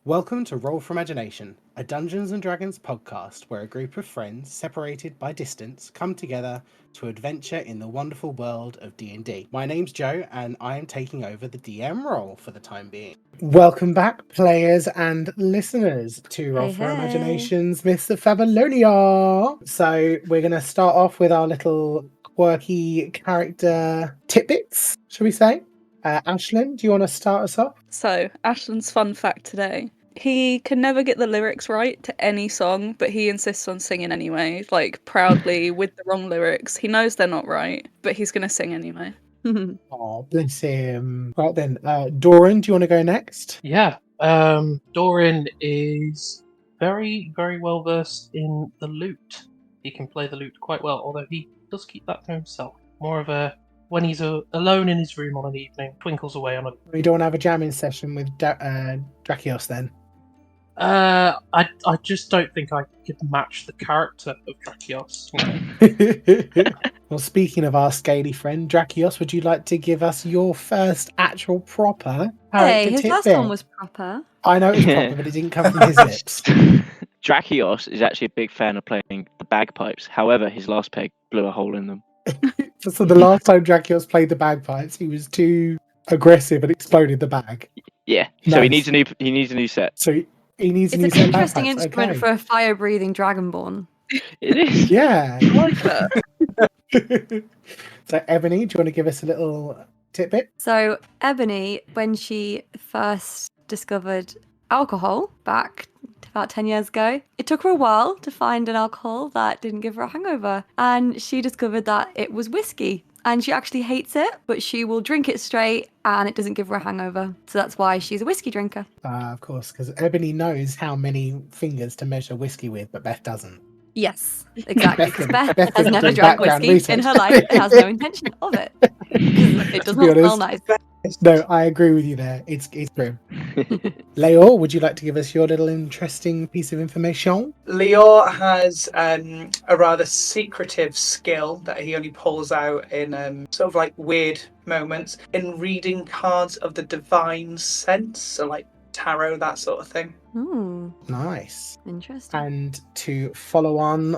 Welcome to Roll for Imagination, a Dungeons and Dragons podcast where a group of friends separated by distance come together to adventure in the wonderful world of D&D. My name's Joe and I am taking over the DM role for the time being. Welcome back, players and listeners, to Roll for Imagination's Mr. Favalonia. So we're going to start off with our little quirky character tidbits, shall we say? Ashlan, do you want to start us off? So, Ashlan's fun fact today. He can never get the lyrics right to any song, but he insists on singing anyway, like proudly with the wrong lyrics. He knows they're not right, but he's going to sing anyway. Oh, bless him. Right then, Doran, do you want to go next? Yeah, Doran is very, very well versed in the lute. He can play the lute quite well, although he does keep that to himself. More of a, when he's alone in his room on an evening, twinkles away on it. We don't want to have a jamming session with Drakios then. I just don't think I could match the character of Drakios. Well, speaking of our scaly friend, Drakios, would you like to give us your first actual proper character his tidbit? last one was proper. I know it was proper, but it didn't come from his lips. Drakios is actually a big fan of playing the bagpipes. However, his last peg blew a hole in them. So the last time Drakios played the bagpipes, he was too aggressive and exploded the bag. Yeah, Nice. so he needs a new set. So he needs It's a new an set of interesting bagpipes. instrument Okay. for a fire-breathing dragonborn. It is. Yeah. I like that. So, Ebony, do you want to give us a little tidbit? So Ebony, when she first discovered alcohol back about 10 years ago, it took her a while to find an alcohol that didn't give her a hangover. And she discovered that it was whiskey. And she actually hates it, but she will drink it straight and it doesn't give her a hangover. So that's why she's a whiskey drinker. Of course, because Ebony knows how many fingers to measure whiskey with, but Beth doesn't. Yes, exactly. Because Beth Beth has doesn't never do drank background whiskey in her research. life and has no intention of it. It does To be not smell honest, nice. No, I agree with you there. It's grim. Leor, would you like to give us your little interesting piece of information? Leor has a rather secretive skill that he only pulls out in sort of like weird moments in reading cards of the divine sense, so like tarot, that sort of thing. Nice. Interesting. And to follow on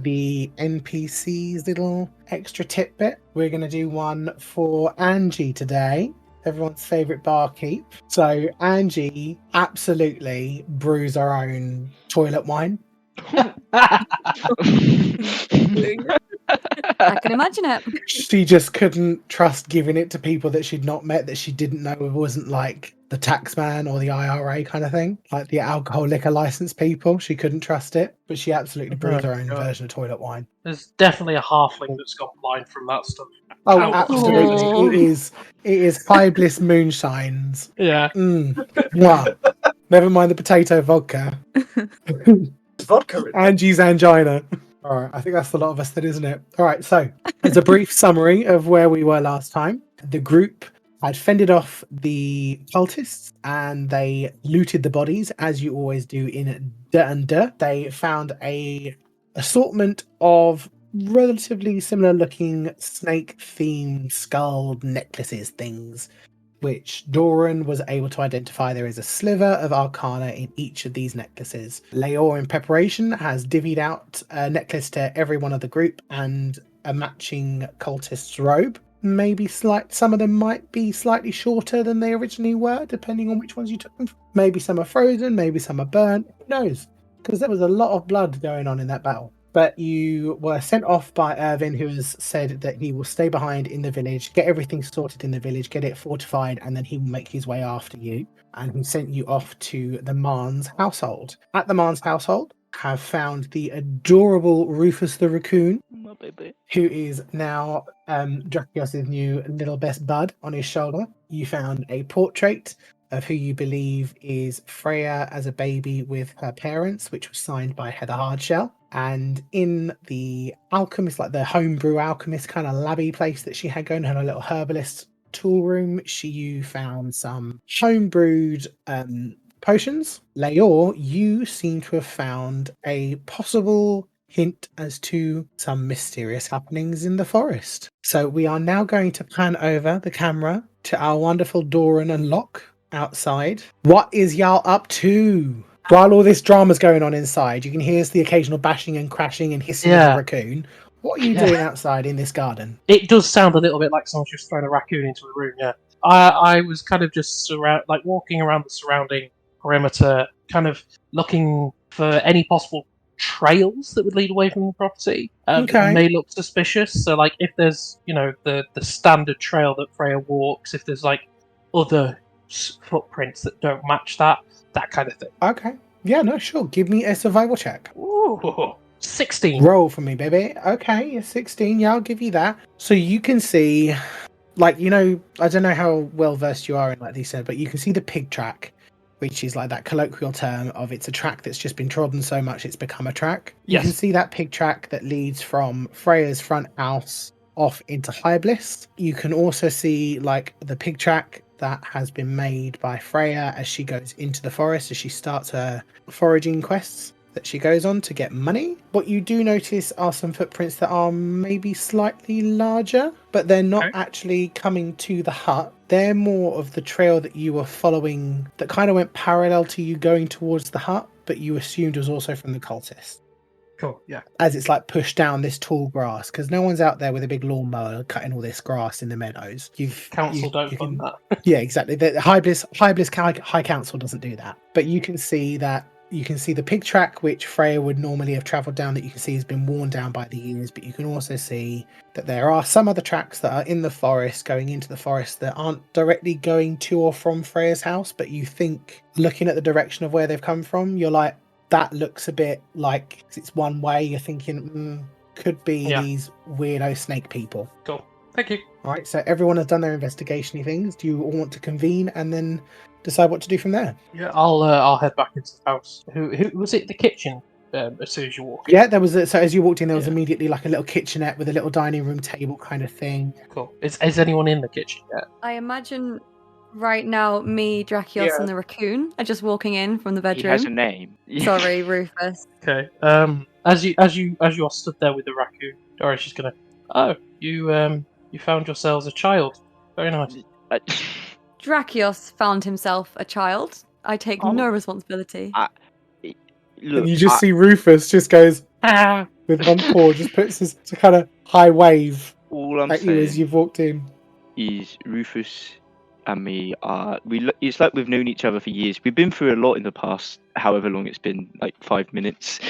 the NPC's little extra tidbit, we're going to do one for Angie today. Everyone's favourite barkeep. So Angie absolutely brews her own toilet wine. I can imagine it. She just couldn't trust giving it to people that she'd not met, that she didn't know wasn't like the tax man or the IRA kind of thing, like the alcohol liquor license people. She couldn't trust it, but she absolutely brewed her own version of toilet wine. There's definitely a halfling that's got blind from that stuff. Oh, Absolutely. absolutely! It is high bliss moonshines. Yeah. Wow. Never mind the potato vodka. Vodka. Angie's angina. All right, I think that's a lot of us then, isn't it? All right, so as a brief summary of where we were last time, the group had fended off the cultists and they looted the bodies, as you always do in D&D. They found a assortment of relatively similar looking snake themed skull necklaces things, which Doran was able to identify there is a sliver of arcana in each of these necklaces. Leor, in preparation, has divvied out a necklace to every one of the group and a matching cultist's robe. Maybe some of them might be slightly shorter than they originally were, depending on which ones you took them from. Maybe some are frozen, maybe some are burnt. Who knows? Because there was a lot of blood going on in that battle. But you were sent off by Irvin, who has said that he will stay behind in the village, get everything sorted in the village, get it fortified, and then he will make his way after you. And he sent you off to the Marnes household. At the Marnes household, have found the adorable Rufus the raccoon, My baby. who is now Drakios' new little best bud on his shoulder. You found a portrait of who you believe is Freya as a baby with her parents, which was signed by Heather Hardshell. And in the alchemist, like the homebrew alchemist kind of labby place that she had going, her little herbalist tool room, you found some homebrewed potions. Leor, you seem to have found a possible hint as to some mysterious happenings in the forest. So we are now going to pan over the camera to our wonderful Doran and Locke outside. What is y'all up to? While all this drama's going on inside, you can hear the occasional bashing and crashing and hissing of a Yeah. raccoon. What are you Yeah. doing outside in this garden? It does sound a little bit like someone's just thrown a raccoon into a room. Yeah, I was kind of just walking around the surrounding perimeter, kind of looking for any possible trails that would lead away from the property. Okay. That may look suspicious. So, like, if there's the standard trail that Freya walks, if there's like other footprints that don't match that kind of thing. Okay. Yeah, no, sure. Give me a survival check. Ooh, 16. Roll for me, baby. Okay, you're 16. Yeah, I'll give you that. So you can see, like, I don't know how well versed you are in like these, but you can see the pig track, which is like that colloquial term of it's a track that's just been trodden so much it's become a track. You Yes. can see that pig track that leads from Freya's front house off into High Bliss. You can also see like the pig track that has been made by Freya as she goes into the forest, as she starts her foraging quests that she goes on to get money. What you do notice are some footprints that are maybe slightly larger, but they're not actually coming to the hut. They're more of the trail that you were following that kind of went parallel to you going towards the hut, but you assumed was also from the cultists. Cool. Yeah. As it's like pushed down this tall grass, because no one's out there with a big lawnmower cutting all this grass in the meadows. Council don't fund that. Yeah, exactly. The High Bliss High Council doesn't do that. But you can see the pig track, which Freya would normally have travelled down, that you can see has been worn down by the years. But you can also see that there are some other tracks that are in the forest, going into the forest, that aren't directly going to or from Freya's house. But you think, looking at the direction of where they've come from, you're like, that looks a bit like it's one way. You're thinking, could be these weirdo snake people. Cool. Thank you. All right, so everyone has done their investigation things. Do you all want to convene and then decide what to do from there? Yeah, I'll head back into the house. Who was it? The kitchen. As soon as you walk. Yeah, there was. So as you walked in, there was Yeah. immediately like a little kitchenette with a little dining room table kind of thing. Cool. Is anyone in the kitchen yet? I imagine right now me, Drakios, and the raccoon are just walking in from the He bedroom. has a name. Sorry, Rufus. Okay. As you are stood there with the raccoon, Doran's just gonna. Oh, you found yourselves a child. Very nice. Drakios found himself a child. I take no responsibility. Look, And you just see Rufus just goes with one paw, just puts his kind of high wave all I'm at you as saying you've walked in. is Rufus and me are it's like we've known each other for years. We've been through a lot in the past, however long it's been, like 5 minutes.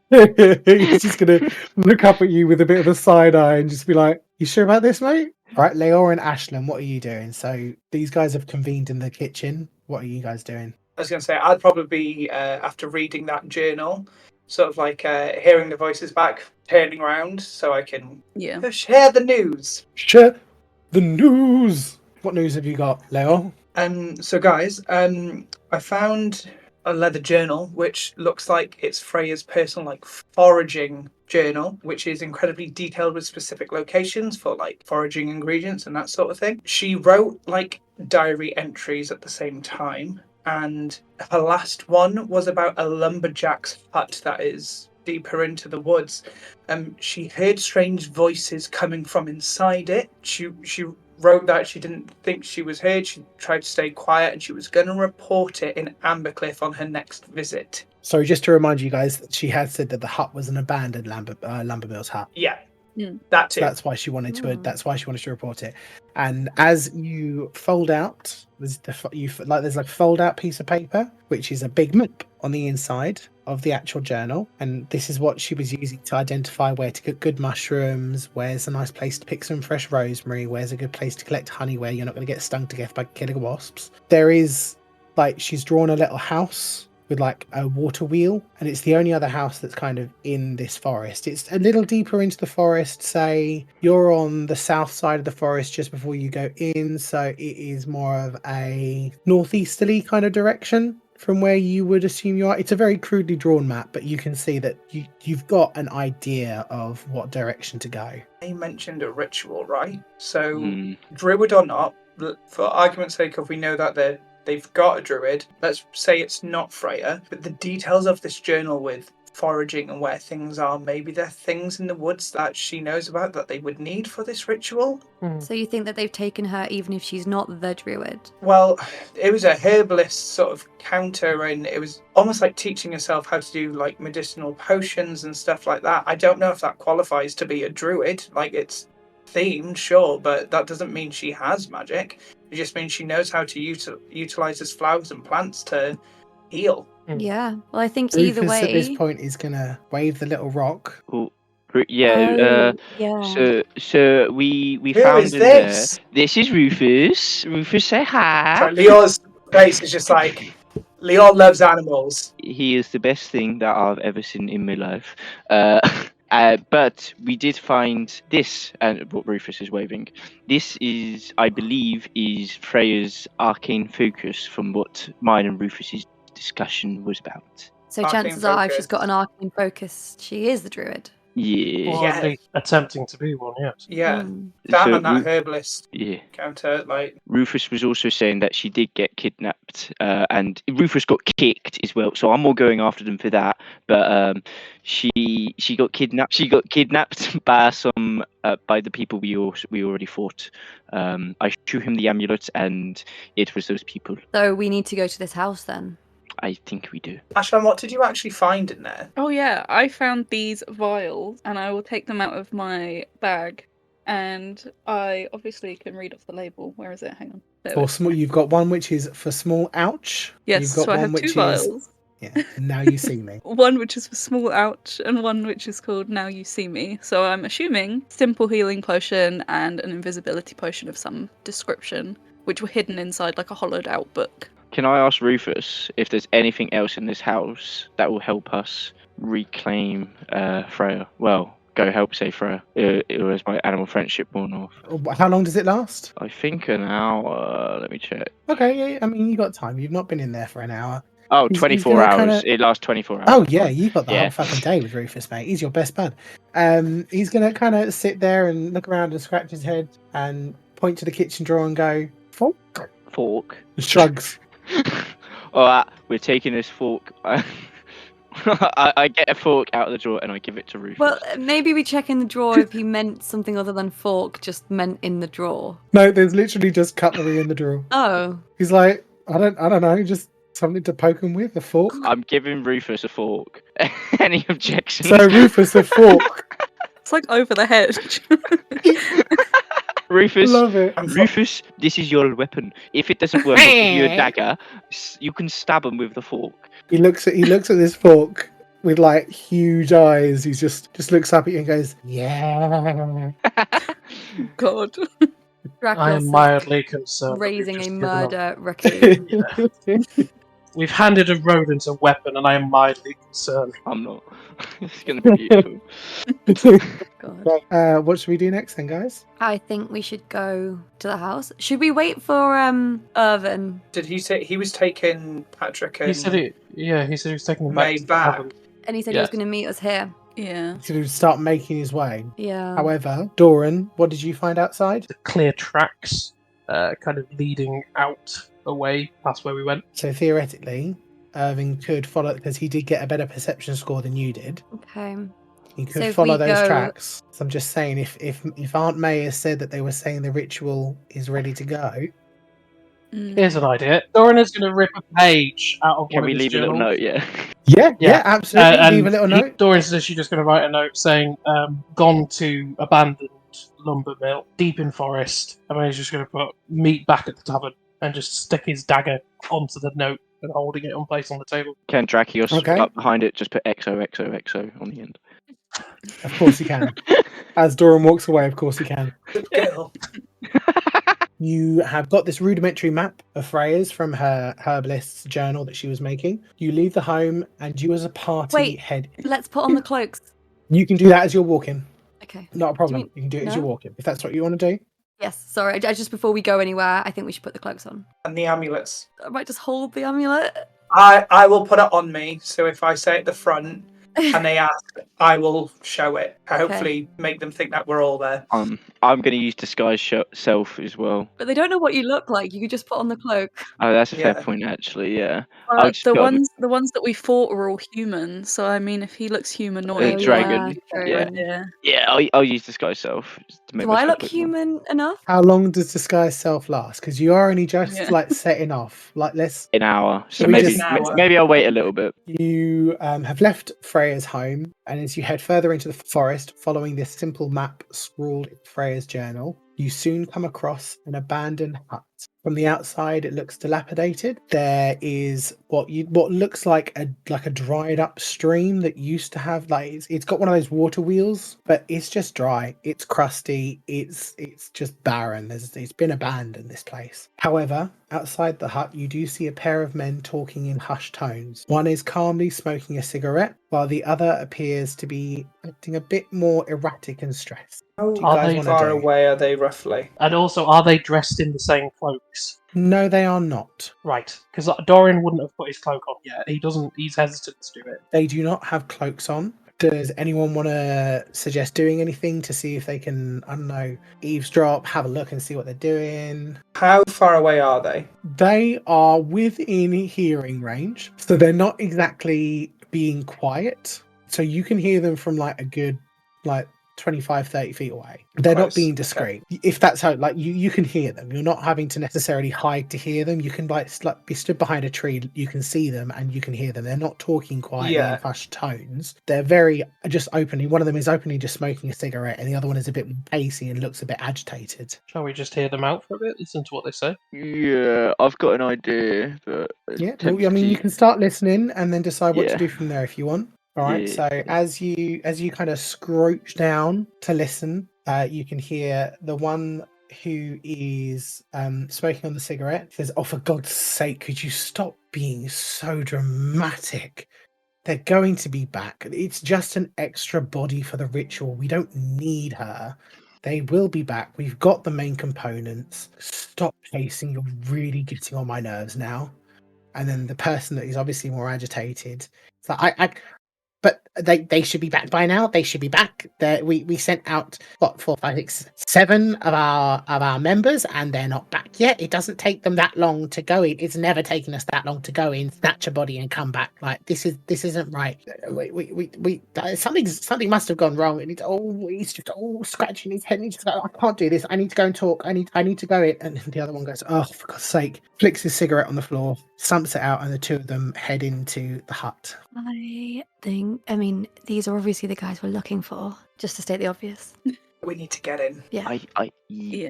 He's just gonna look up at you with a bit of a side eye and just be like, "You sure about this, mate?" All right, Leor and Ashlan, what are you doing? So these guys have convened in the kitchen. What are you guys doing? I was going to say, I'd probably be, after reading that journal, sort of like hearing the voices back, turning around so I can share the news. Share the news. What news have you got, Leor? So guys, I found a leather journal, which looks like it's Freya's personal, like, foraging journal, which is incredibly detailed with specific locations for, like, foraging ingredients and that sort of thing. She wrote, like, diary entries at the same time, and her last one was about a lumberjack's hut that is deeper into the woods. She heard strange voices coming from inside it. She wrote that she didn't think she was heard. She tried to stay quiet, and she was going to report it in Ambercliff on her next visit. Sorry, just to remind you guys, that she had said that the hut was an abandoned lumbermill's hut. Yeah, that too. So that's why she wanted to. That's why she wanted to report it. And as you fold out, there's like a fold out piece of paper, which is a big map on the inside of the actual journal, and this is what she was using to identify where to get good mushrooms, where's a nice place to pick some fresh rosemary, where's a good place to collect honey where you're not going to get stung to death by killer wasps. There is, like, she's drawn a little house with like a water wheel, and it's the only other house that's kind of in this forest. It's a little deeper into the forest. Say you're on the south side of the forest just before you go in, so it is more of a northeasterly kind of direction from where you would assume you are. It's a very crudely drawn map, but you can see that you've got an idea of what direction to go. They mentioned a ritual, right? So druid or not, for argument's sake, if we know that they've got a druid, let's say it's not Freya, but the details of this journal with foraging and where things are. Maybe there are things in the woods that she knows about that they would need for this ritual. So you think that they've taken her even if she's not the druid? Well, it was a herbalist sort of counter, and it was almost like teaching herself how to do like medicinal potions and stuff like that. I don't know if that qualifies to be a druid. Like, it's themed, sure, but that doesn't mean she has magic. It just means she knows how to utilize his flowers and plants to heal. Yeah. Well, I think either Rufus at this way. point is gonna wave the little rock. Oh, yeah. Yeah. So we Who found is him this? there. This is Rufus. Rufus, say hi. So Leor's face is just like, Leor loves animals. He is the best thing that I've ever seen in my life. But we did find this, and what Rufus is waving. This is, I believe, is Freya's arcane focus from what mine and Rufus's discussion was about. So Arcane chances are, if she's focus. got an arcane focus, she is the druid. Yeah. Or at least attempting to be one, yes. Yeah, Mm. that So and that herbalist Yeah. counter, like, Rufus was also saying that she did get kidnapped, and Rufus got kicked as well. So I'm more going after them for that. But she got kidnapped. She got kidnapped by by the people we already fought. I threw him the amulet, and it was those people. So we need to go to this house then. I think we do. Ashlan, what did you actually find in there? Oh yeah, I found these vials and I will take them out of my bag. And I obviously can read off the label. Where is it? Hang on. There it For is. small, you've got one which is for small ouch. Yes, You've got so I one have which two is vials. yeah. Now you see me. One which is for small ouch and one which is called Now You See Me. So I'm assuming simple healing potion and an invisibility potion of some description, which were hidden inside like a hollowed out book. Can I ask Rufus if there's anything else in this house that will help us reclaim Freya? Well, go help save Freya. Or is my animal friendship worn off? How long does it last? I think an hour. Let me check. Okay, yeah. I mean, you got time. You've not been in there for an hour. Oh, He's 24 gonna hours. kinda- It lasts 24 hours. Oh yeah, you got the Yeah. whole fucking day with Rufus, mate. He's your best bud. He's gonna kind of sit there and look around and scratch his head and point to the kitchen drawer and go, "Fork." Fork. Shrugs. Alright, we're taking this fork. I get a fork out of the drawer and I give it to Rufus. Well, maybe we check in the drawer if he meant something other than fork, just meant in the drawer. No, there's literally just cutlery in the drawer. Oh. He's like, I don't know, just something to poke him with, a fork. I'm giving Rufus a fork. Any objections? So Rufus, a fork. It's like over the hedge. Rufus, Love it. Rufus, this is your weapon. If it doesn't work, I'll give you a dagger. You can stab him with the fork. He looks at this fork with like huge eyes. He just looks up at you and goes, "Yeah." God. I am Drakios mildly concerned. that we've raising just a given up. murder raccoon. We've handed a rodent a weapon, and I am mildly concerned. I'm not. It's going to be beautiful. God. What should we do next then, guys? I think we should go to the house. Should we wait for Irvin? Did he say he was taking Patrick and He said he was taking them May back. back? And he said he was Yes. going to meet us here. Yeah. He's going to start making his way. Yeah. However, Doran, what did you find outside? The clear tracks, kind of leading out away past where we went. So theoretically, Irving could follow because he did get a better perception score than you did. Okay. He could So if follow we those go- tracks. So I'm just saying, if Aunt May has said that they were saying the ritual is ready to go, Mm. Here's an idea. Doran is going to rip a page out of Can one we of his leave a little journals. note? Yeah. yeah, Yeah. absolutely. And Leave a little note. Doran says she's just going to write a note saying, "Gone to abandoned lumbermill, deep in forest." And then he's just going to put "meet back at the tavern" and just stick his dagger onto the note and holding it in place on the table. Can Drakios Okay. up behind it just put XOXOXO on the end? Of course he can. As Doran walks away, of course he can. Good girl. You have got this rudimentary map of Freya's from her herbalist's journal that she was making. You leave the home and you as a party Wait. head. Let's put on the cloaks. You can do that as you're walking. Okay. Not a problem. mean- You can do it as no? you're walking. If that's what you want to do. Yes, sorry. I just before we go anywhere, I think we should put the cloaks on. And the amulets. I might just hold the amulet. I will put it on me, so if I say at the front, and they ask, I will show it. Hopefully make them think that we're all there. I'm going to use disguise self as well. But they don't know what you look like. You could just put on the cloak. Oh, that's a fair Yeah. point, actually. Yeah. I'll just The put on ones that we fought were all human. So I mean, if he looks humanoid, dragon. yeah. Yeah, I'll use disguise self. Just to make Do I myself look more- human enough? How long does disguise self last? Because you are only just like setting off. Like let's. An hour. So Should we maybe just- An hour. maybe I'll wait a little bit. You have left Freya's home, and as you head further into the forest, following this simple map scrawled in Freya's journal, you soon come across an abandoned hut. From the outside, it looks dilapidated. There is what looks like a dried up stream that used to have it's got one of those water wheels, but it's just dry. It's crusty. It's just barren. It's been abandoned, this place. However, outside the hut, you do see a pair of men talking in hushed tones. One is calmly smoking a cigarette, while the other appears to be acting a bit more erratic and stressed. How Do you guys wanna far do? away are they roughly? And also, are they dressed in the same cloaks? No, they are not. Right, because Doran wouldn't have put his cloak on yet. He doesn't. He's hesitant to do it. They do not have cloaks on. Does anyone want to suggest doing anything to see if they can, I don't know, eavesdrop, have a look and see what they're doing? How far away are they? They are within hearing range, so they're not exactly being quiet. So you can hear them from like a good 25, 30 feet away. They're not Close, being okay. discreet. If that's how, you can hear them. You're not having to necessarily hide to hear them. You can be stood behind a tree. You can see them and you can hear them. They're not talking quietly in hushed tones. They're very just openly. One of them is openly just smoking a cigarette, and the other one is a bit pacey and looks a bit agitated. Shall we just hear them out for a bit? Listen to what they say. Yeah, I've got an idea. But Yeah, well, I mean, you can start listening and then decide what to Yeah. do from there if you want. All right. Yeah. So as you kind of scrooge down to listen, you can hear the one who is smoking on the cigarette says, "Oh, for God's sake, could you stop being so dramatic? They're going to be back. It's just an extra body for the ritual. We don't need her. They will be back. We've got the main components. Stop pacing. You're really getting on my nerves now." And then the person that is obviously more agitated, it's like, but they should be back by now. They should be back. We sent out 4, 5, 6, 7 of our members, and they're not back yet. It doesn't take them that long to go in. It's never taken us that long to go in, snatch a body, and come back. Like this isn't right. We something must have gone wrong. And he's just scratching his head. And he's just like, I can't do this. I need to go and talk. I need to go in. And the other one goes, "Oh, for God's sake!" Flicks his cigarette on the floor, stumps it out, and the two of them head into the hut. I mean, these are obviously the guys we're looking for, just to state the obvious. We need to get in. Yeah. Yeah.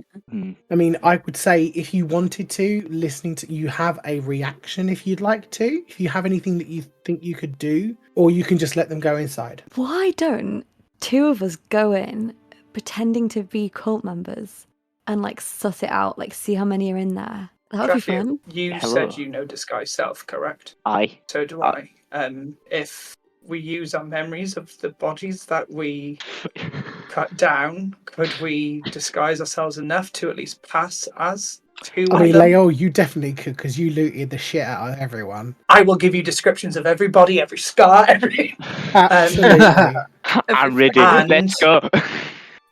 I mean, I would say if you wanted to, you have a reaction if you'd like to. If you have anything that you think you could do, or you can just let them go inside. Why don't 2 of us go in pretending to be cult members and suss it out, see how many are in there? That would be Drafty, fun. you Hello. said you know disguise self, correct? Aye. So do I. If we use our memories of the bodies that we cut down, could we disguise ourselves enough to at least pass as 2 I of mean, them? Leor, you definitely could, because you looted the shit out of everyone. I will give you descriptions of every body, every scar, every... Absolutely. I'm ready. And- Let's go.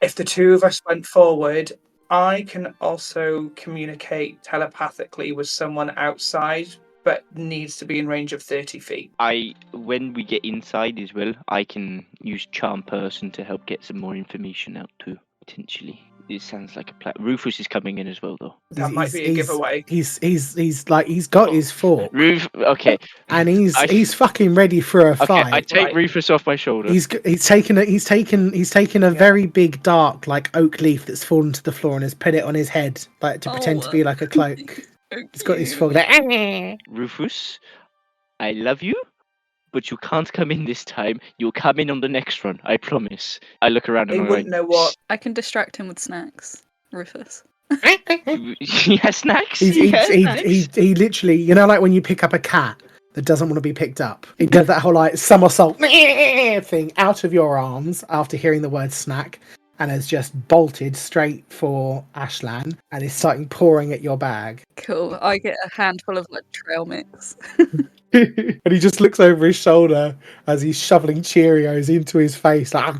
If the 2 of us went forward, I can also communicate telepathically with someone outside, but needs to be in range of 30 feet. When we get inside as well, I can use charm person to help get some more information out too. Potentially, it sounds like a plan. Rufus is coming in as well, though. That might be a giveaway. He's got his fork, Okay. and I- he's fucking ready for a Okay, fight. I take Right. Rufus off my shoulder. He's taken a very big dark oak leaf that's fallen to the floor and has put it on his head to pretend to be like a cloak. He's got his fork Rufus, I love you, but you can't come in this time. You'll come in on the next run, I promise. I look around They and I'm wouldn't like, know what. I can distract him with snacks. Rufus. he has snacks? He literally, like when you pick up a cat that doesn't want to be picked up. He does that whole somersault thing out of your arms after hearing the word snack, and has just bolted straight for Ashlan and is starting pouring at your bag. Cool. I get a handful of like trail mix. And he just looks over his shoulder as he's shoveling Cheerios into his face. Like,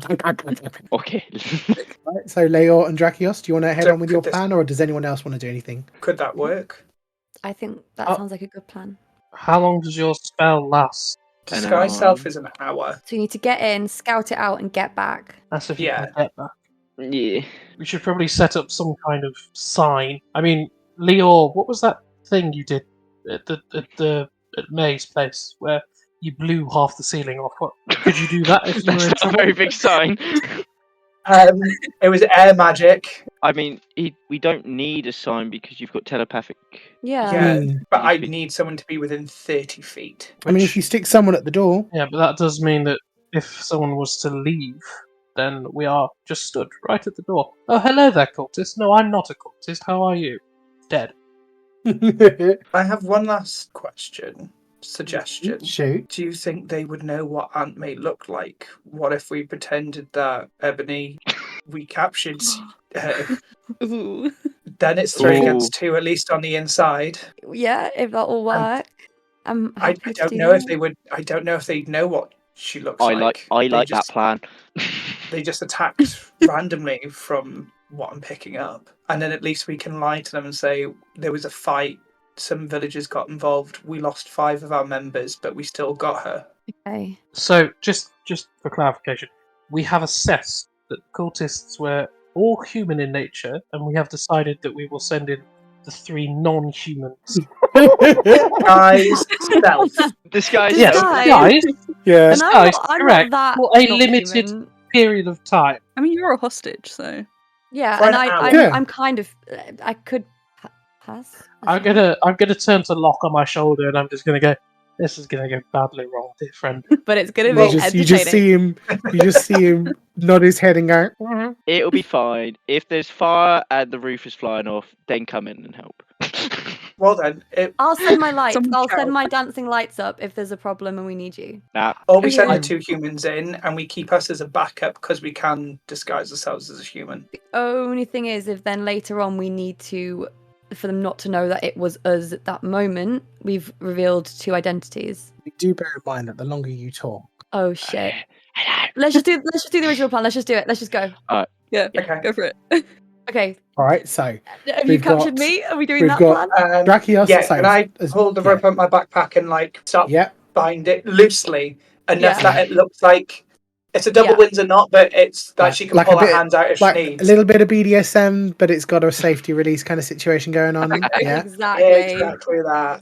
Okay. right, so Leor and Drakios, do you want to head So on with could your this- plan, or does anyone else want to do anything? Could that work? I think that Oh. sounds like a good plan. How long does your spell last? An Disguise hour. self is an hour. So you need to get in, scout it out, and get back. That's if you Yeah. can get back. Yeah. We should probably set up some kind of sign. I mean, Leor, what was that thing you did at May's place where you blew half the ceiling off? What could you do that if you were That's in not a trouble? very big sign. It was air magic. I mean, we don't need a sign because you've got telepathic. Yeah. Yeah, Hmm. but You I could- need someone to be within 30 feet. I mean, if you stick someone at the door, Yeah, but that does mean that if someone was to leave, then we are just stood right at the door. Oh, hello there, cultist. No, I'm not a cultist. How are you? Dead. I have one last suggestion. shoot. Do you think they would know what Aunt May looked like? What if we pretended that Ebony we captured her? Ooh. Then it's 3 Ooh. against 2, at least on the inside. Yeah, if that will work. I'm I happy to don't do know if that. they would. I don't know if they'd know what she looks I like. like They that just- plan. They just attacked randomly from what I'm picking up, and then at least we can lie to them and say there was a fight. Some villagers got involved. We lost 5 of our members, but we still got her. Okay. So, just for clarification, we have assessed that cultists were all human in nature, and we have decided that we will send in the 3 non-humans. Guys, self. This guy's Yes, Disguise. guys, Yeah. And Disguise, I'm correct, not that for a not limited human. period of time. I mean, you're a hostage, so Yeah, For and an I, hour. I'm, Yeah. I'm kind of. I could pass. I'm gonna turn to Locke on my shoulder, and I'm just gonna go. This is gonna go badly wrong, dear friend. But it's gonna You be just see him. You just see him nod his head and go. It'll be fine. If there's fire and the roof is flying off, then come in and help. Well then, I'll send my lights. Someone I'll shout. send my dancing lights up if there's a problem and we need you. Nah, or we send Yeah. the 2 humans in, and we keep us as a backup because we can disguise ourselves as a human. The only thing is, if then later on we need to, for them not to know that it was us at that moment, we've revealed 2 identities. You do bear in mind that the longer you talk, Oh shit! hello. Let's just do the original plan. Let's just do it. Let's just go. yeah, Okay. go for it. Okay. all right. So Have you We've captured got- me? Are we doing we've that got- plan? Drakios. Yeah, so and I as- pull the yeah. rope out my backpack and like start Yeah. bind it loosely enough Yeah. that it looks like it's a double Yeah. Windsor knot, but it's that she can Like a pull her bit- hands out if Like she a needs. little bit of BDSM, but it's got a safety release kind of situation going on. Yeah. Exactly. Exactly that.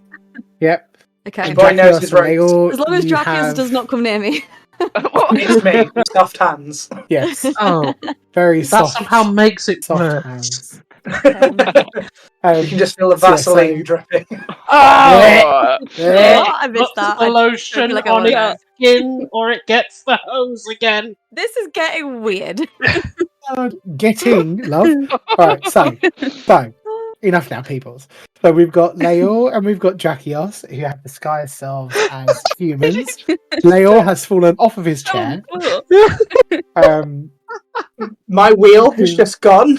Yep. Okay. The boy knows Drakios his and rights. Leor, As long as you Drakios have- does not come near me. It's me, with soft hands. Yes. Oh, Very that soft. somehow makes it soft worse. hands. You can just feel the so- Vaseline dripping. Oh, Yeah. What? I missed Puts that. the I lotion feel like I on wanna its skin, or it gets the hose again. This is getting weird. Getting love. All right. So enough now, peoples. So we've got Leor and we've got Drakios, who have disguised themselves as humans. Leor has fallen off of his chair. Oh, My wheel has just gone.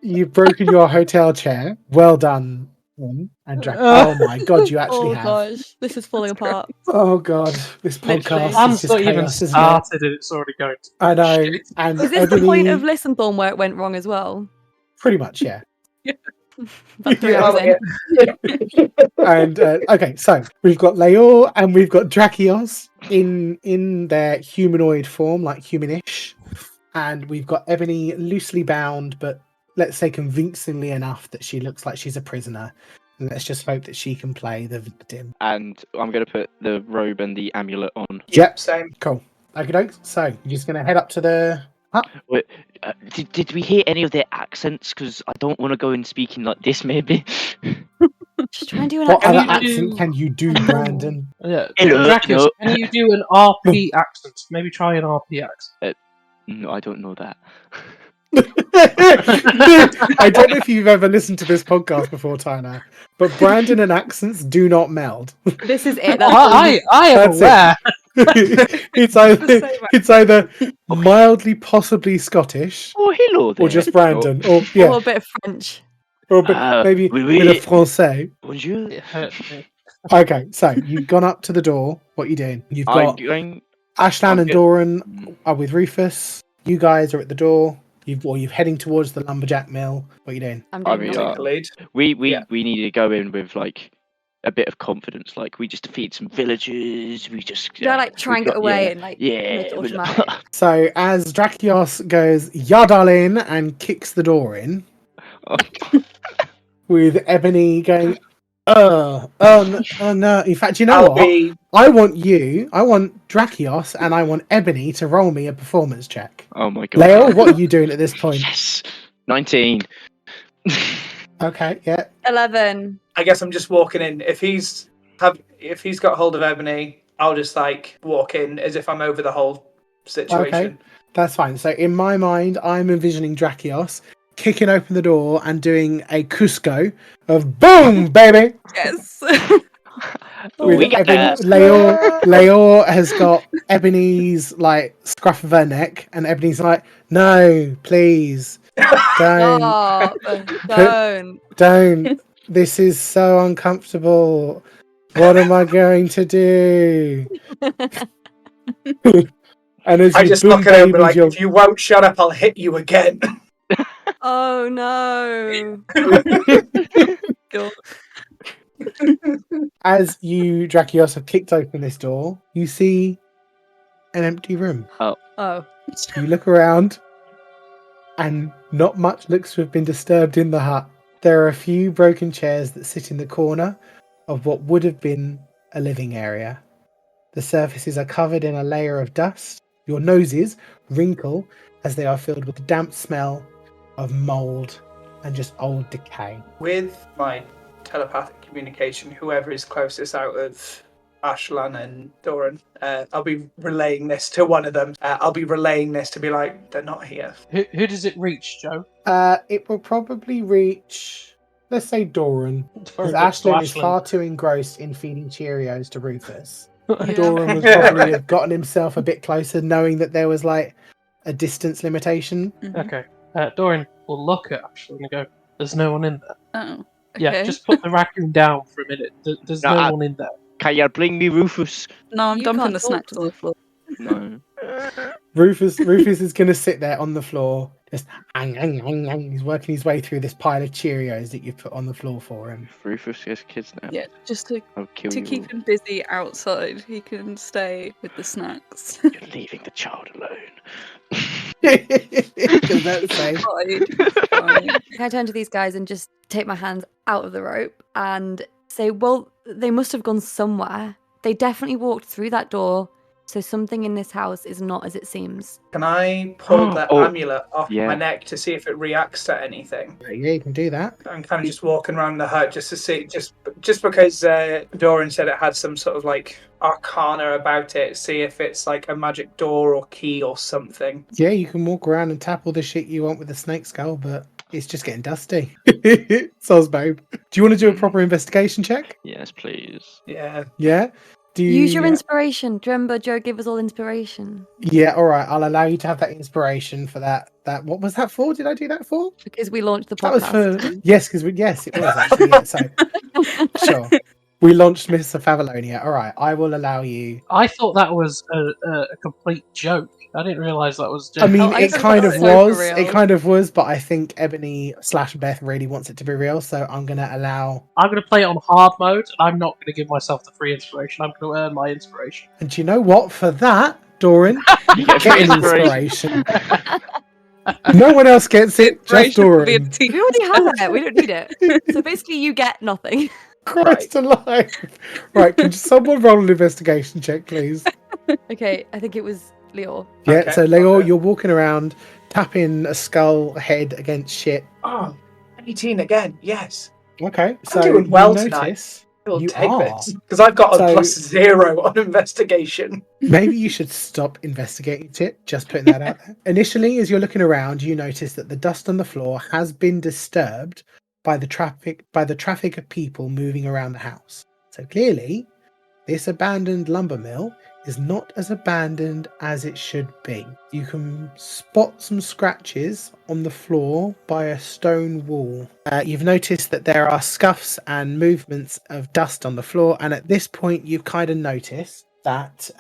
You've broken your hotel chair. Well done. And oh my god, you actually Oh have. gosh, this is falling apart. Oh god, this Literally, podcast is plan's just not even chaos, isn't it? started, and it's already going to. I know. shit. And Is this the point of Ebony, Listen Thorn where it went wrong as well? pretty much, yeah. About 3 Yeah. hours in. And okay, so we've got Leor and we've got Drakios in their humanoid form, like humanish, and we've got Ebony loosely bound, but let's say convincingly enough that she looks like she's a prisoner. And let's just hope that she can play the victim. and I'm gonna put the robe and the amulet on. Yep. Same. Cool. Okay, so you're just gonna head up to the. Wait, did we hear any of their accents? Because I don't want to go in speaking like this, maybe. Just try and do an What Can other you accent do- can you do, Brandon? Yeah, Hello, Drakios, hello. can you do an RP accent? Maybe try an RP accent. No, I don't know that. I don't know if you've ever listened to this podcast before, Tyler, but Brandon and accents do not meld. This is it. That's all I am That's it. aware. it's The either mildly, possibly Scottish, Oh, hello there. or just Brandon, or A yeah, little bit of French. or maybe oui, a bit of oui. Francais. Bonjour. It hurt me. Okay, so you've gone up to the door. What are you doing? You've got Ashlan I'm and good. Doran are with Rufus. You guys are at the door. You're heading towards the lumberjack mill. What are you doing? I'm I doing mean, nothing. Take the lead. We Yeah. need to go in with like a bit of confidence. Like we just defeat some villagers. We just Do I like try and get away and like make it all dramatic? So as Drakios goes, "Ya darling," and kicks the door in, with Ebony going, oh no. In fact, you know I'll what? be. I want Drakios, and I want Ebony to roll me a performance check. Oh my god. Leor, what are you doing at this point? Yes. 19. Okay, yeah. 11. I guess I'm just walking in. If he's got hold of Ebony, I'll just like walk in as if I'm over the whole situation. That's fine. So in my mind, I'm envisioning Drakios kicking open the door and doing a Cusco of boom, baby. Yes. With We got Ebony, that. Leor has got Ebony's like scruff of her neck, and Ebony's like, "No, please, don't, Stop. Don't. don't. This is so uncomfortable. What am I going to do?" And as I you just boom knock it over babies like, your if you won't shut up, I'll hit you again. Oh no. God. as you Drakios have kicked open this door, you see an empty room. Oh. You look around, and not much looks to have been disturbed in the hut. There are a few broken chairs that sit in the corner of what would have been a living area. The surfaces are covered in a layer of dust. Your noses wrinkle as they are filled with the damp smell of mould and just old decay. With my telepathic communication, whoever is closest out of Ashlan and Doran, I'll be relaying this to one of them. I'll be relaying this to be like, they're not here. Who does it reach, Joe? It will probably reach, let's say, Doran. Because Doran looks to Ashlan is Ashlan. far too engrossed in feeding Cheerios to Rufus. Yeah. Doran would probably have gotten himself a bit closer, knowing that there was like a distance limitation. Mhm. Okay. Doran will look at Ashlan and go, "There's no one in there." Oh. Yeah, Okay. just put the raccoon down for a minute. There's No, no one in there. Can you bring me Rufus? No, I'm You dumping can't the talk snacks to on the floor. No. Rufus is going to sit there on the floor, just he's working his way through this pile of Cheerios that you've put on the floor for him. If Rufus gets kidnapped, Yeah, just to I'll kill you. keep him busy outside. He can stay with the snacks. You're leaving the child alone. Because that's safe. Fine. Can I turn to these guys and just take my hands out of the rope and say, well, they must have gone somewhere. They definitely walked through that door. So something in this house is not as it seems. Can I pull the Oh, amulet off yeah. my neck to see if it reacts to anything? Yeah, you can do that. I'm kind of just walking around the hut just to see, just because Doran said it had some sort of like arcana about it, see if it's like a magic door or key or something. Yeah, you can walk around and tap all the shit you want with the snake skull, but it's just getting dusty. Soz babe. Do you want to do a proper investigation check? Yes, please. Yeah. Yeah? Do you Use your inspiration. Do you remember Joe gave us all inspiration? Yeah, alright, I'll allow you to have that inspiration for that. What was that for? Did I do that for? Because we launched the That was podcast. for yes, because yes, it was actually. Yeah, so sure, we launched Mr. Favalonia. All right, I will allow you. I thought that was a complete joke. I didn't realise that was. I mean, Oh, I it thought kind that of was so was. for It real. kind of was, but I think Ebony/Beth really wants it to be real, so I'm gonna allow. I'm going to play it on hard mode, and I'm not going to give myself the free inspiration. I'm going to earn my inspiration. And do you know what? For that, Doran, You get get free an inspiration. No one else gets it, just Inspiration will be a Doran. team. We already have it. We don't need it. So basically, you get nothing. Christ alive! Right, can someone roll an investigation check, please? Okay, I think it was Leor. Yeah, Okay, so Leor, okay. you're walking around, tapping a skull head against shit. Oh, 18 again. Yes. Okay, so doing well you tonight. notice We'll you take are. this because I've got a So- +0 on investigation. Maybe you should stop investigating it. Just putting that out there. Initially, as you're looking around, you notice that the dust on the floor has been disturbed by the traffic of people moving around the house. So clearly, this abandoned lumber mill is not as abandoned as it should be. You can spot some scratches on the floor by a stone wall. You've noticed that there are scuffs and movements of dust on the floor, and at this point you've kind of noticed that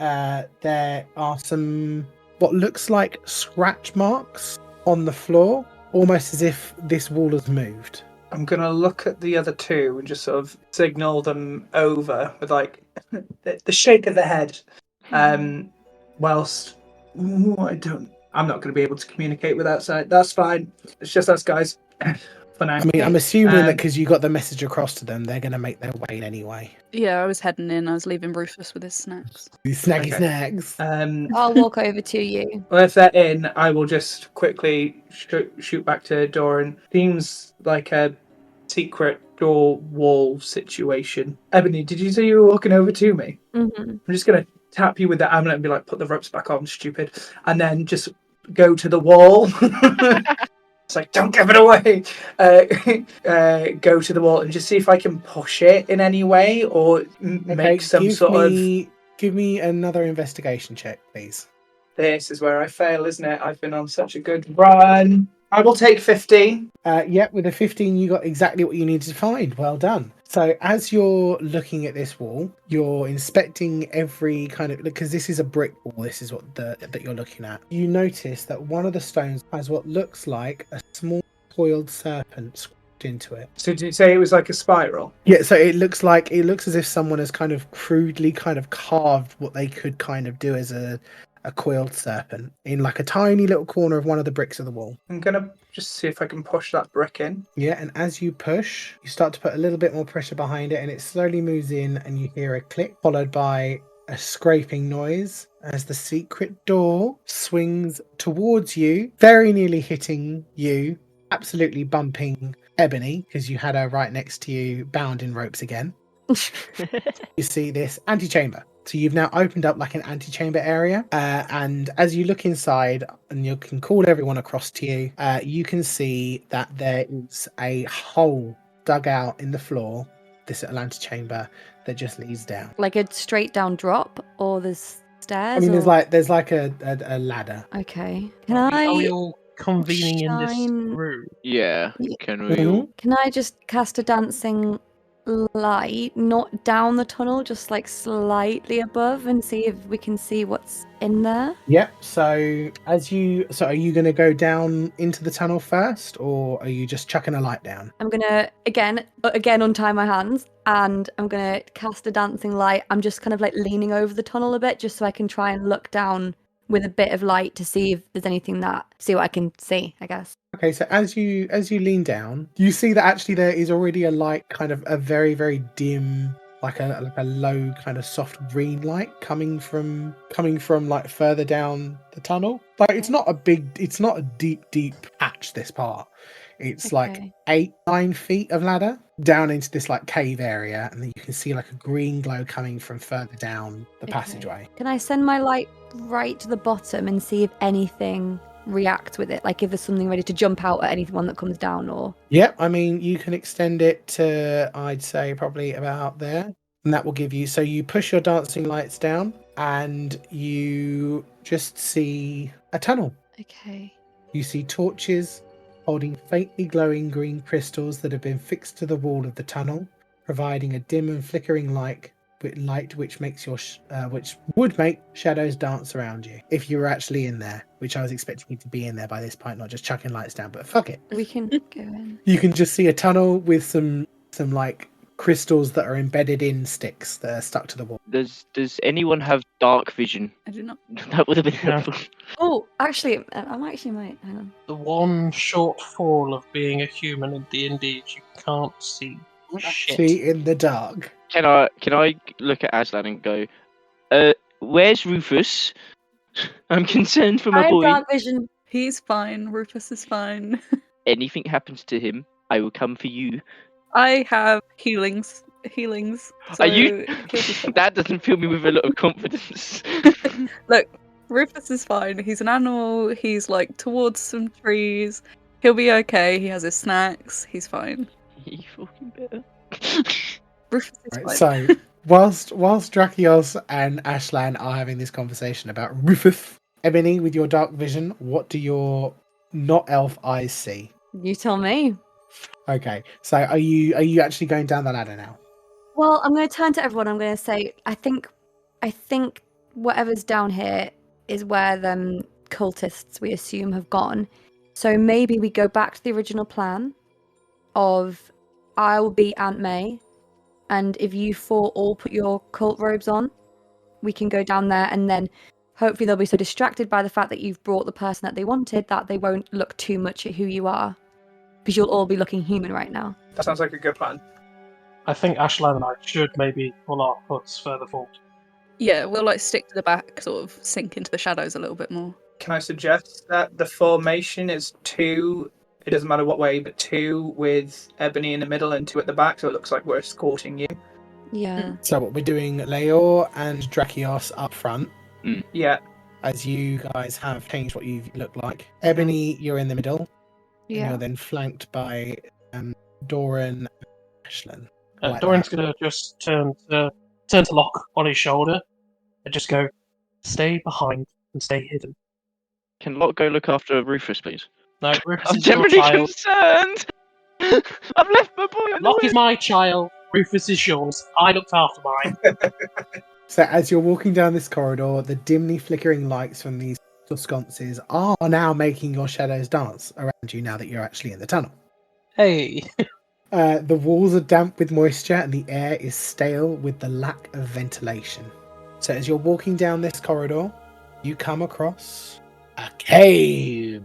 there are some what looks like scratch marks on the floor, almost as if this wall has moved. I'm going to look at the other two and just sort of signal them over with like the shake of the head. Whilst I'm not going to be able to communicate with outside. That's fine. It's just us guys for now. I mean, I'm assuming that because you got the message across to them, they're going to make their way anyway. Yeah, I was heading in. I was leaving Rufus with his snacks. These snaggy Okay. snags. I'll walk over to you. Well, if they're in, I will just quickly shoot back to Doran. Seems like a secret door wall situation. Ebony, did you say you were walking over to me? Mm-hmm. I'm just going to tap you with the amulet and be like, put the ropes back on, stupid. And then just go to the wall. It's like, don't give it away. Go to the wall and just see if I can push it in any way or make some sort of... Give me another investigation check, please. This is where I fail, isn't it? I've been on such a good run. I will take 15. With a 15, you got exactly what you needed to find. Well done. So as you're looking at this wall, you're inspecting every kind of, because this is a brick wall. This is what that you're looking at. You notice that one of the stones has what looks like a small coiled serpent squished into it. So did you say it was like a spiral? Yeah. So it looks as if someone has kind of crudely kind of carved what they could kind of do as a coiled serpent in like a tiny little corner of one of the bricks of the wall. I'm going to just see if I can push that brick in. Yeah, and as you push, you start to put a little bit more pressure behind it and it slowly moves in and you hear a click followed by a scraping noise as the secret door swings towards you, very nearly hitting you, absolutely bumping Ebony because you had her right next to you, bound in ropes again. You see this antechamber. So you've now opened up like an antechamber area, and as you look inside and you can call everyone across to you, you can see that there is a hole dug out in the floor, this little antechamber that just leads down. Like a straight down drop, or there's stairs? I mean, or... there's like a ladder. Okay. Can Are we I all convening in this shine- room? Yeah. Can we Mhm. all? Can I just cast a dancing light, not down the tunnel, just like slightly above, and see if we can see what's in there? Yep. So are you going to go down into the tunnel first, or are you just chucking a light down? I'm gonna again untie my hands, and I'm gonna cast a dancing light. I'm just kind of like leaning over the tunnel a bit, just so I can try and look down with a bit of light to see if there's anything see what I can see, I guess. Okay, so as you lean down, you see that actually there is already a light, kind of a very, very dim, like a low kind of soft green light coming from like further down the tunnel. Like it's not a deep patch, this part. It's like 8-9 feet of ladder down into this like cave area, and then you can see like a green glow coming from further down the passageway. Can I send my light right to the bottom and see if anything reacts with it? Like if there's something ready to jump out at anyone that comes down, or... Yep, I mean, you can extend it to, I'd say, probably about there. And that will give you... So you push your dancing lights down and you just see a tunnel. Okay. You see torches holding faintly glowing green crystals that have been fixed to the wall of the tunnel, providing a dim and flickering light which makes which would make shadows dance around you if you were actually in there, which I was expecting you to be in there by this point, not just chucking lights down, but fuck it. We can go in. You can just see a tunnel with some like crystals that are embedded in sticks that are stuck to the wall. Does anyone have dark vision? I do not. That would have been No. helpful. Oh, actually, might. Hang on. The one shortfall of being a human in D&D is you can't see shit. See in the dark. Can I look at Ashlan and go, where's Rufus? I'm concerned for I my have boy. dark vision. He's fine. Rufus is fine. Anything happens to him, I will come for you. I have healings. So Are you? he'll be fine. That doesn't fill me with a lot of confidence. Look, Rufus is fine. He's an animal. He's like towards some trees. He'll be okay. He has his snacks. He's fine. You fucking better. Rufus is Right, fine. so whilst Drakios and Ashlan are having this conversation about Rufus, Ebony, with your dark vision, what do your not elf eyes see? You tell me. Okay, so are you actually going down the ladder now? Well, I'm going to turn to everyone. I'm going to say, I think whatever's down here is where them cultists we assume have gone. So maybe we go back to the original plan of I will be Aunt May, and if you four all put your cult robes on, we can go down there, and then hopefully they'll be so distracted by the fact that you've brought the person that they wanted that they won't look too much at who you are, because you'll all be looking human right now. That sounds like a good plan. I think Ashlan and I should maybe pull our hoods further forward. Yeah, we'll like stick to the back, sort of sink into the shadows a little bit more. Can I suggest that the formation is 2, it doesn't matter what way, but 2 with Ebony in the middle and 2 at the back, so it looks like we're escorting you. Yeah. So what we're doing, Leor and Drakios up front, Yeah. as you guys have changed what you look like. Ebony, you're in the middle, and Yeah. you're then flanked by Doran and Ashlan. Like Doran's that. going to just turn to Locke on his shoulder and just go, stay behind and stay hidden. Can Lot go look after Rufus, please? No, Rufus I'm is your generally child. concerned. I've left my boy. on the Locke way. is my child. Rufus is yours. I looked after mine. So as you're walking down this corridor, the dimly flickering lights from these sconces are now making your shadows dance around you now that you're actually in the tunnel. Hey. The walls are damp with moisture and the air is stale with the lack of ventilation. So as you're walking down this corridor, you come across a cave.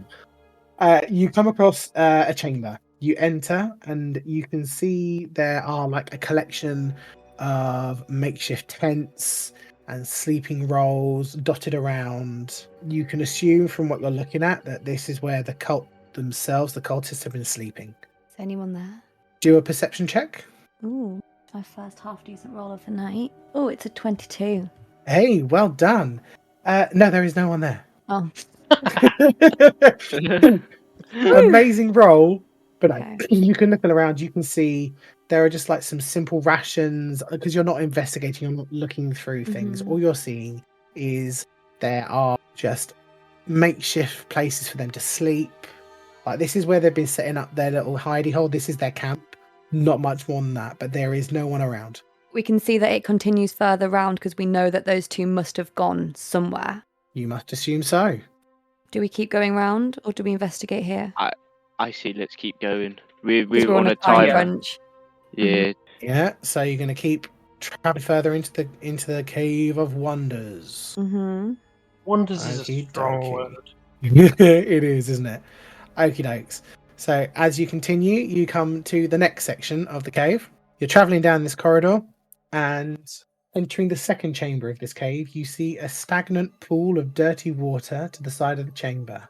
You come across a chamber. You enter and you can see there are like a collection of makeshift tents and sleeping rolls dotted around. You can assume from what you're looking at that this is where the cult themselves, the cultists, have been sleeping. Is anyone there? Do a perception check. Ooh, my first half decent roll of the night. Oh, it's a 22. Hey, well done. No, there is no one there. Oh, Amazing roll. But no, Okay. you can look around, you can see there are just like some simple rations because you're not investigating, you're not looking through things. Mhm. All you're seeing is there are just makeshift places for them to sleep. Like this is where they've been setting up their little hidey hole. This is their camp. Not much more than that, but there is no one around. we can see that it continues further round because we know that those two must have gone somewhere. You must assume so. Do we keep going round or do we investigate here? I see. Let's keep going. We're 'Cause on a time time. crunch. Yeah. Yeah, so you're going to keep traveling further into the Cave of Wonders. Mm-hmm. Wonders is a Okie strong dokie. word. It is, isn't it? Okie dokes. So as you continue, you come to the next section of the cave. You're traveling down this corridor and entering the second chamber of this cave. You see a stagnant pool of dirty water to the side of the chamber,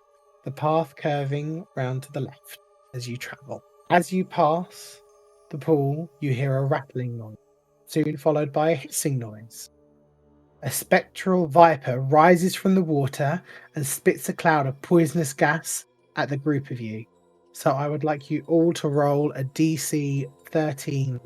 the path curving round to the left as you travel. As you pass the pool, you hear a rattling noise, soon followed by a hissing noise. A spectral viper rises from the water and spits a cloud of poisonous gas at the group of you. So I would like you all to roll a DC 13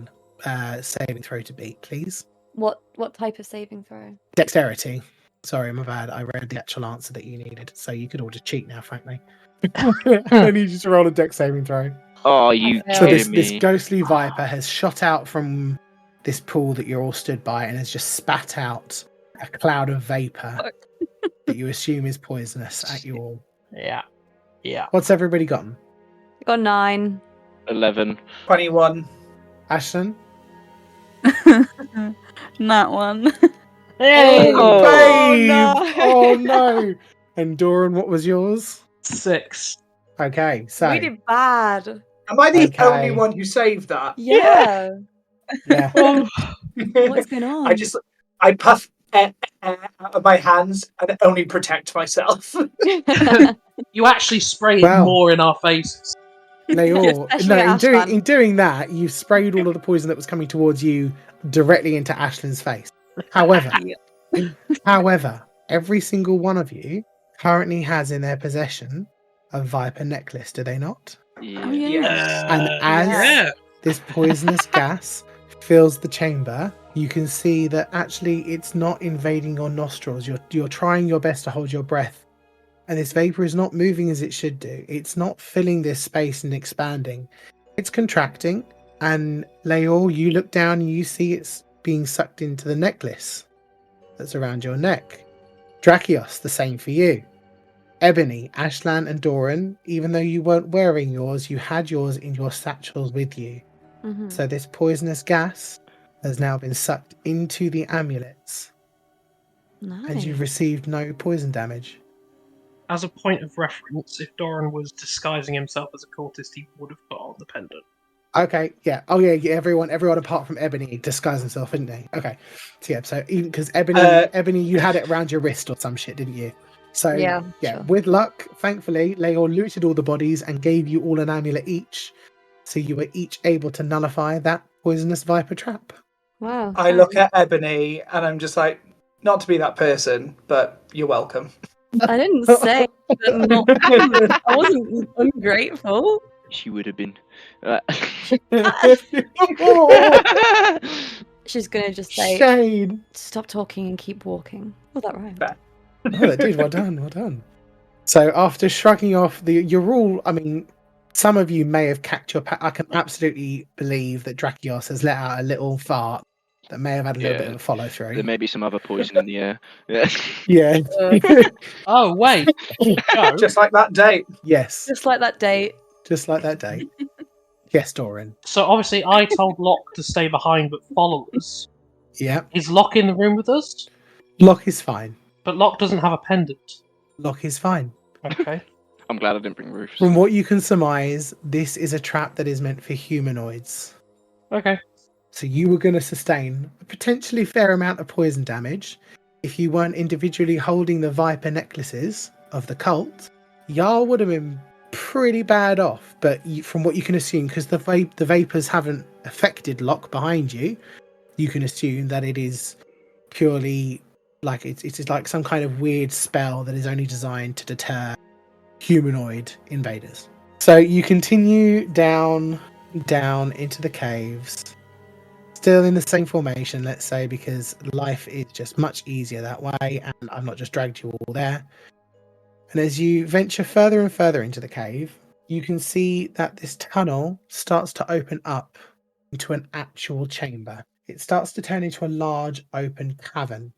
saving throw to beat, please. What type of saving throw? Dexterity. Sorry, my bad. I read the actual answer that you needed, so you could all just cheat now, frankly. I need you to roll a dex saving throw. Oh, you I So kidding this me? ghostly viper has shot out from this pool that you're all stood by and has just spat out a cloud of vapor Fuck. that you assume is poisonous at you all. Yeah. Yeah. What's everybody gotten? I got 9. 11. 21. Ashton? That one. Hey! Oh. Babe! no. Oh no! And Doran, what was yours? 6. Okay, so We did bad. Am I the Okay. only one who saved that? Yeah. yeah. What's going on? I puff air out of my hands and only protect myself. You actually sprayed Wow. more in our faces. Leor, Especially no, Ashlan. in doing that, you sprayed all of the poison that was coming towards you directly into Ashlan's face. However, every single one of you currently has in their possession a viper necklace, do they not? Yeah. Oh, yeah. And as yeah. this poisonous gas fills the chamber, you can see that actually it's not invading your nostrils. You're trying your best to hold your breath, and this vapor is not moving as it should do. It's not filling this space and expanding. It's contracting. And Leor, you look down and you see it's being sucked into the necklace that's around your neck. Drakios, the same for you. Ebony, Ashlan, and Doran, even though you weren't wearing yours, you had yours in your satchels with you. Mhm. So this poisonous gas has now been sucked into the amulets, and you've Nice. received no poison damage. As a point of reference, if Doran was disguising himself as a cultist, he would have put on the pendant. Okay, yeah. Oh, yeah. Everyone apart from Ebony disguised himself, didn't they? Okay, so yeah. So even because Ebony, you had it around your wrist or some shit, didn't you? So Yeah, yeah. sure. With luck, thankfully, Leor looted all the bodies and gave you all an amulet each, so you were each able to nullify that poisonous viper trap. Wow. I look at Ebony and I'm just like, not to be that person, but you're welcome. I didn't say that not. I wasn't ungrateful. She would have been. She's gonna just say, Shane. "Stop talking and keep walking." Was that right? Fair. Oh, that did. Well done. Well done. So after shrugging off you're all, I mean, some of you may have catch your. I can absolutely believe that Drakios has let out a little fart that may have had a little bit of a follow through. There may be some other poison in the air. Yeah. Yeah. Oh, wait. Joe, Just like that date. Yes. Just like that date. Just like that day. Yes, Doran. so obviously I told Locke to stay behind but follow us. Yeah. Is Locke in the room with us? Locke is fine. But Locke doesn't have a pendant. Locke is fine. Okay. I'm glad I didn't bring Rufus. From what you can surmise, this is a trap that is meant for humanoids. Okay. So you were going to sustain a potentially fair amount of poison damage if you weren't individually holding the viper necklaces of the cult. Jarl would have been pretty bad off, but from what you can assume, because the vapors haven't affected Locke behind you, you can assume that it is purely like it's like some kind of weird spell that is only designed to deter humanoid invaders. So you continue down into the caves, still in the same formation, let's say, because life is just much easier that way, and I've not just dragged you all there. And as you venture further and further into the cave, you can see that this tunnel starts to open up into an actual chamber. It starts to turn into a large open cavern.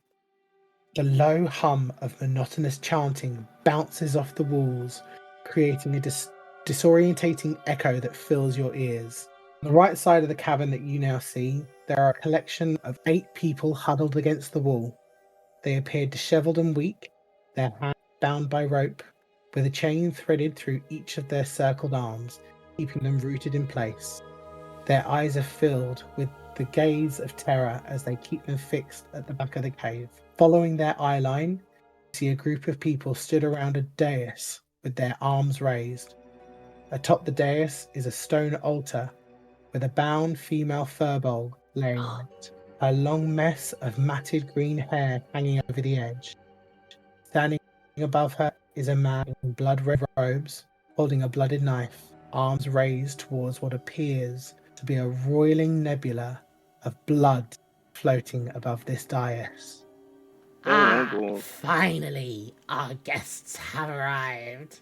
The low hum of monotonous chanting bounces off the walls, creating a disorientating echo that fills your ears. On the right side of the cavern that you now see, there are a collection of 8 people huddled against the wall. They appear dishevelled and weak, their hands bound by rope, with a chain threaded through each of their circled arms, keeping them rooted in place. Their eyes are filled with the gaze of terror as they keep them fixed at the back of the cave. Following their eye line, you see a group of people stood around a dais with their arms raised. Atop the dais is a stone altar with a bound female furbolg laying on it, a long mess of matted green hair hanging over the edge. Standing above her is a man in blood-red robes, holding a blooded knife, arms raised towards what appears to be a roiling nebula of blood floating above this dais. God. Finally, our guests have arrived.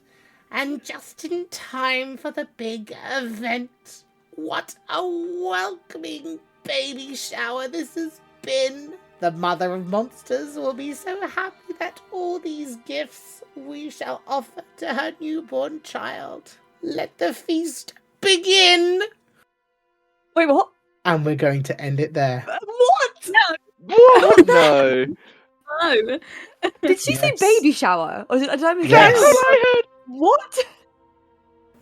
And just in time for the big event. What a welcoming baby shower this has been. The mother of monsters will be so happy that all these gifts we shall offer to her newborn child. Let the feast begin. Wait, what? And we're going to end it there. What? No. What? No. No. Did she say Yes. baby shower? Or did I miss Yes. that? What?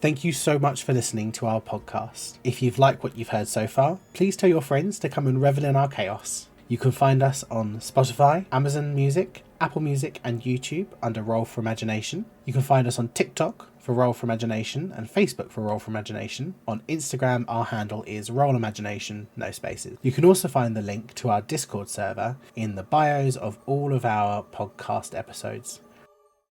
Thank you so much for listening to our podcast. If you've liked what you've heard so far, please tell your friends to come and revel in our chaos. You can find us on Spotify, Amazon Music, Apple Music, and YouTube under Roll for Imagination. You can find us on TikTok for Roll for Imagination and Facebook for Roll for Imagination. On Instagram, our handle is Roll Imagination, no spaces. You can also find the link to our Discord server in the bios of all of our podcast episodes.